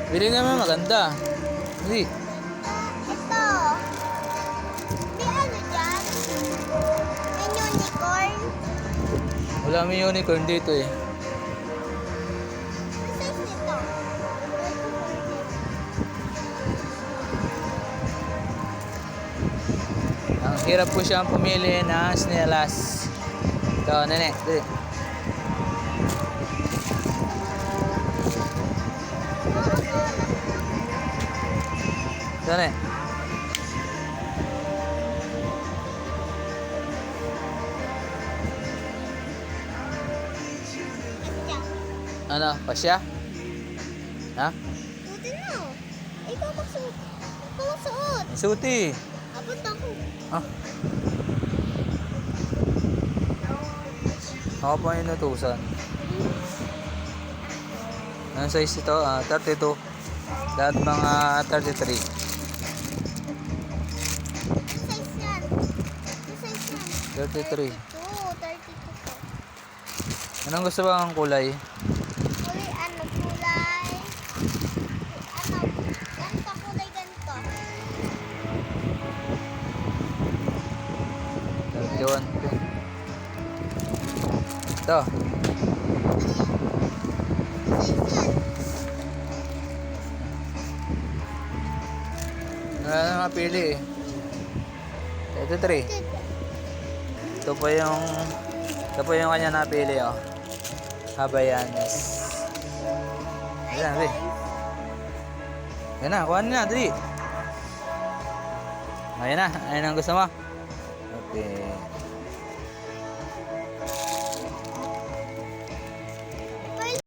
Bili naman maganda. Hindi. Ito. May ano dyan? May unicorn. Wala may unicorn dito eh. Ang size nito. Ang hirap po siyang pumili ng snelas. Ito, nene. Dali. Ito, nene. Ano, pasya? Ha? Suotin mo. Ikaw magsuot. Ikaw magsuot. Suti. Abot ako. Ah. Ako pa yung inutusan. Anong size ito? 32. Lahat mga 33. Ang size yan. Ang size yan. 33. 32 po. Anong gusto ba ang kulay? Kulay ano? Kulay. Ano? Ganito. Kulay ganito. 31. Ito. Wala na mapili eh. 33. Ito po yung kanya napili oh. Habayanes. Ayan, be. Ayan na, kuha na, dali. Ayan na, ayan ang gusto mo. Okay.